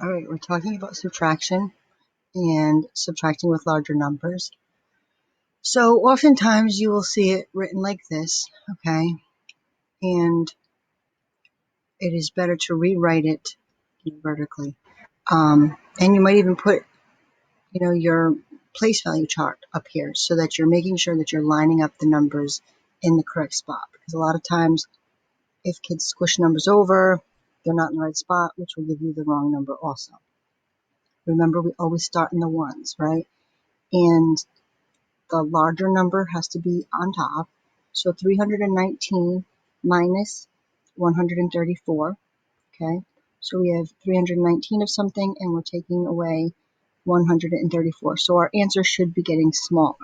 All right, we're talking about subtraction and subtracting with larger numbers. So oftentimes you will see it written like this, okay? And it is better to rewrite it vertically. And you might even put, your place value chart up here so that you're making sure that you're lining up the numbers in the correct spot. Because a lot of times if kids squish numbers over, they're not in the right spot, which will give you the wrong number also. Remember, we always start in the ones, right? And the larger number has to be on top. So 319 minus 134, okay? So we have 319 of something and we're taking away 134. So our answer should be getting smaller,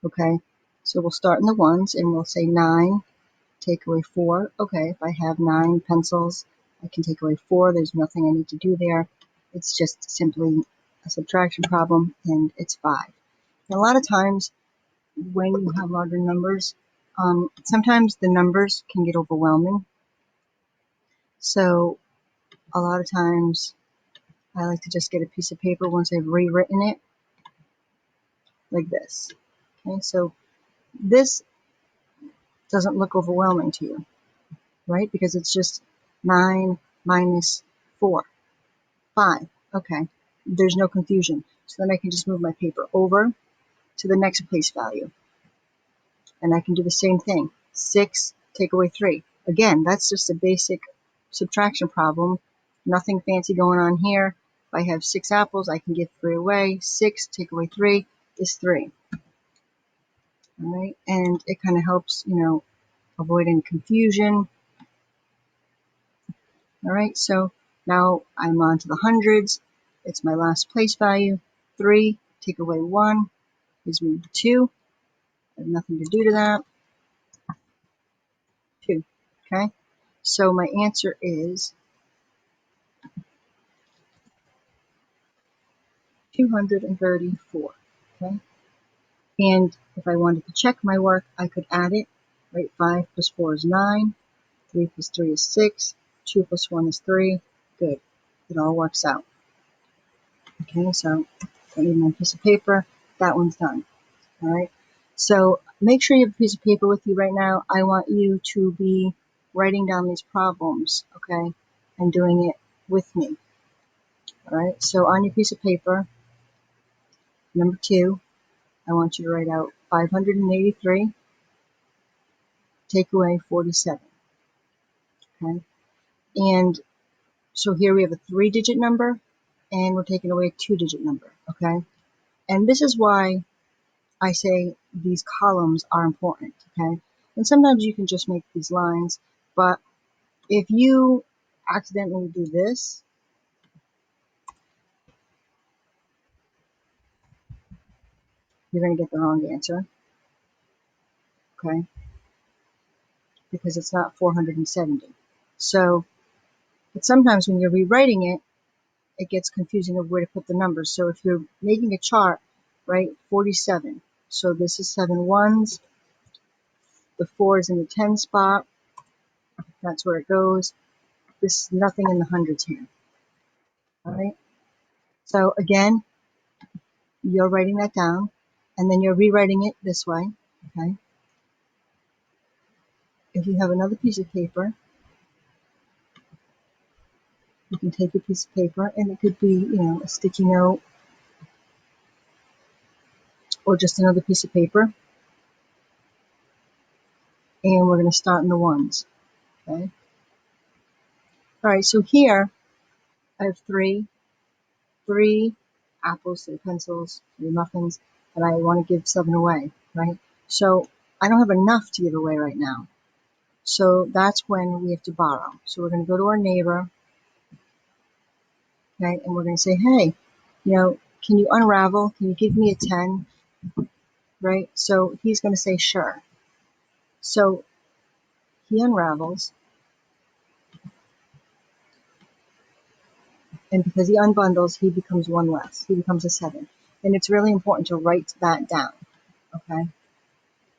okay? So we'll start in the ones and we'll say 9, take away 4. Okay, if I have 9 pencils, I can take away 4. There's nothing I need to do there. It's just simply a subtraction problem and it's 5. And a lot of times when you have larger numbers, sometimes the numbers can get overwhelming. So a lot of times I like to just get a piece of paper once I've rewritten it, like this. Okay, so this doesn't look overwhelming to you, right? Because it's just 9 minus 4, 5. Okay, there's no confusion. So then I can just move my paper over to the next place value. And I can do the same thing. 6, take away 3. Again, that's just a basic subtraction problem. Nothing fancy going on here. If I have 6 apples, I can give 3 away. 6, take away 3 is 3. All right, and it kind of helps, avoid any confusion. All right, so now I'm on to the hundreds. It's my last place value. 3, take away 1 gives me 2. I have nothing to do to that. 2, okay? So my answer is 234, okay? And if I wanted to check my work, I could add it, right? 5 plus 4 is 9, 3 plus 3 is 6, 2 plus 1 is 3. Good. It all works out. Okay, so I need my piece of paper. That one's done. All right. So make sure you have a piece of paper with you right now. I want you to be writing down these problems, okay, and doing it with me. All right. So on your piece of paper, number 2, I want you to write out 583, take away 47. Okay. And so here we have a 3-digit number and we're taking away a 2-digit number. Okay. And this is why I say these columns are important. Okay. And sometimes you can just make these lines, but if you accidentally do this, you're going to get the wrong answer. Okay. Because it's not 470. So, but sometimes when you're rewriting it, it gets confusing of where to put the numbers. So if you're making a chart, right, 47. So this is 7 ones. The 4 is in the 10 spot. That's where it goes. This is nothing in the hundreds here. All right. So again, you're writing that down, and then you're rewriting it this way. Okay. If you have another piece of paper, you can take a piece of paper, and it could be, a sticky note or just another piece of paper. And we're going to start in the ones. Okay. All right. So here I have three apples, 3 pencils, 3 muffins, and I want to give 7 away, right? So I don't have enough to give away right now. So that's when we have to borrow. So we're going to go to our neighbor, okay, and we're going to say, hey, can you unravel? Can you give me a 10? Right? So he's going to say, sure. So he unravels, and because he unbundles, he becomes 1 less. He becomes a 7. And it's really important to write that down, okay?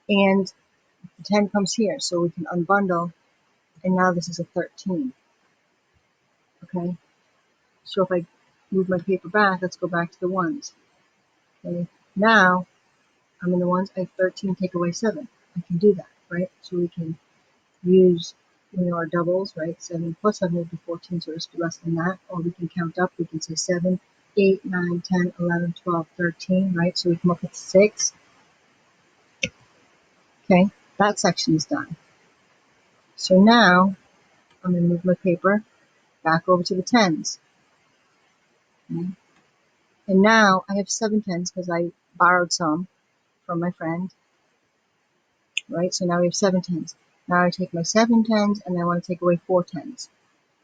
And the 10 comes here, so we can unbundle, and now this is a 13, okay? So if I move my paper back. Let's go back to the ones. Okay. Now I'm in the ones. I have 13, take away 7. I can do that, right? So we can use, our doubles, right? 7 plus 7 would be 14, so it's less than that. Or we can count up. We can say 7, 8, 9, 10, 11, 12, 13, right? So we come up with 6. Okay, that section is done. So now I'm going to move my paper back over to the tens. Okay? And now I have 7 tens because I borrowed some from my friend, right? So now we have 7 tens. Now I take my 7 tens and I want to take away 4 tens.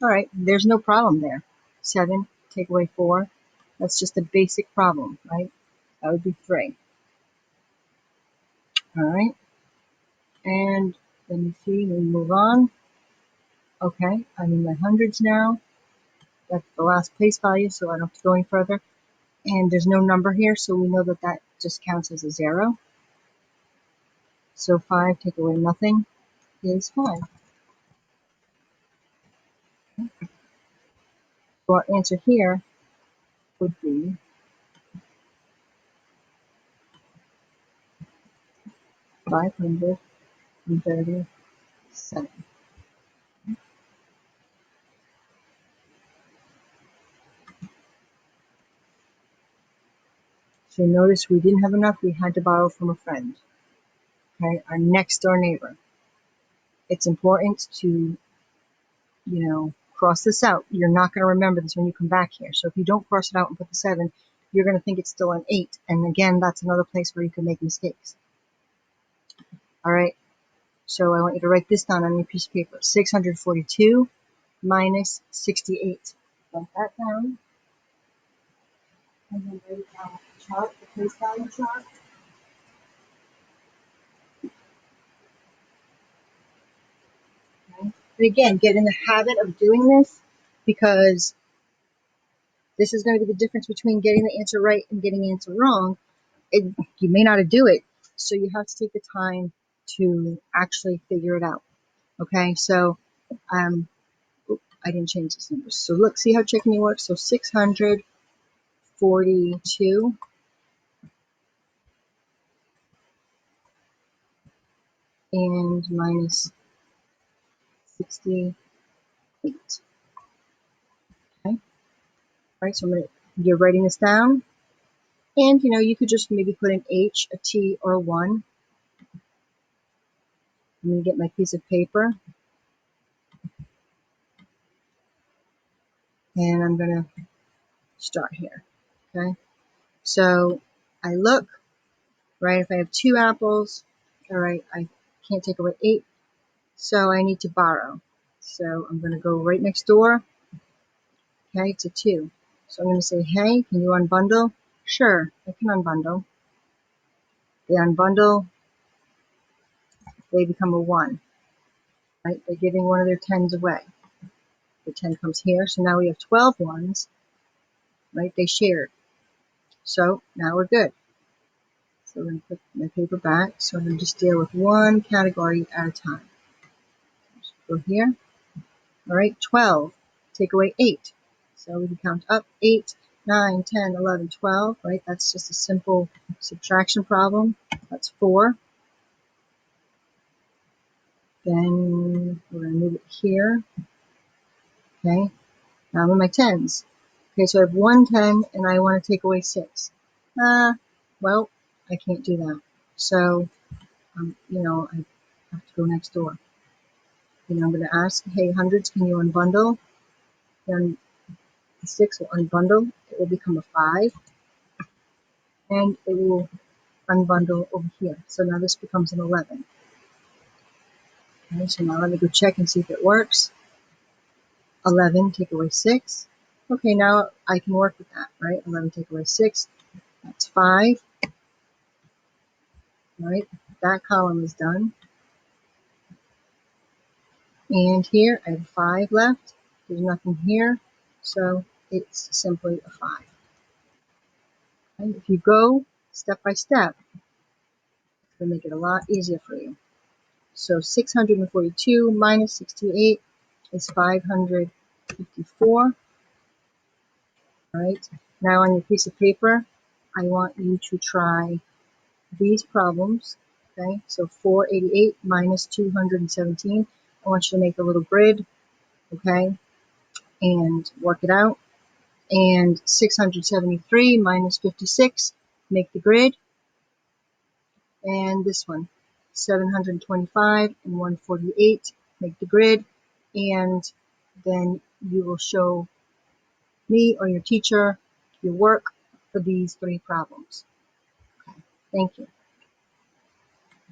All right, there's no problem there. 7, take away 4. That's just a basic problem, right? That would be 3. All right, and let me see, we move on. Okay, I'm in my hundreds now. That's the last place value, so I don't have to go any further. And there's no number here, so we know that that just counts as a 0. So 5 take away nothing is 5. So our answer here would be 537. So notice we didn't have enough, we had to borrow from a friend. Okay, our next door neighbor. It's important to, cross this out. You're not going to remember this when you come back here. So if you don't cross it out and put the 7, you're going to think it's still an 8. And again, that's another place where you can make mistakes. All right. So I want you to write this down on your piece of paper. 642 minus 68. Write that down. And then write down the chart, the place value chart. Okay. And again, get in the habit of doing this because this is going to be the difference between getting the answer right and getting the answer wrong. You may not do it, so you have to take the time to actually figure it out. Okay, so I didn't change this number. So look, see how checking works. So 642 and minus 68. Okay, all right. So you're writing this down, and you could just maybe put an H, a T, or a 1. I'm gonna get my piece of paper, and I'm gonna start here. Okay, so I look. Right, if I have 2 apples, all right, I can't take away 8, so I need to borrow. So I'm going to go right next door, okay, to 2. So I'm going to say, hey, can you unbundle? Sure, I can unbundle. They unbundle, they become a 1, right? They're giving one of their 10s away. The 10 comes here, so now we have 12 ones, right? They shared. So now we're good. So I'm going to put my paper back. So I'm going to just deal with one category at a time. Just go here. All right, 12. Take away 8. So we can count up 8, 9, 10, 11, 12, right? That's just a simple subtraction problem. That's 4. Then we're going to move it here. Okay, now I'm in my 10s. Okay, so I have 1 10 and I want to take away 6. Well, I can't do that. So, I have to go next door. I'm going to ask, hey, hundreds, can you unbundle? Then the 6 will unbundle. It will become a 5. And it will unbundle over here. So now this becomes an 11. Okay, so now let me go check and see if it works. 11 take away 6. Okay, now I can work with that, right? 11 take away 6, that's 5. Right, that column is done. And here I have 5 left. There's nothing here, so it's simply a 5. And if you go step by step, it's going to make it a lot easier for you. So 642 minus 68 is 554. All right. Now on your piece of paper, I want you to try these problems. Okay, so 488 minus 217. I want you to make a little grid, okay, and work it out. And 673 minus 56, make the grid. And this one, 725 and 148, make the grid. And then you will show me or your teacher your work for these three problems. Okay, thank you.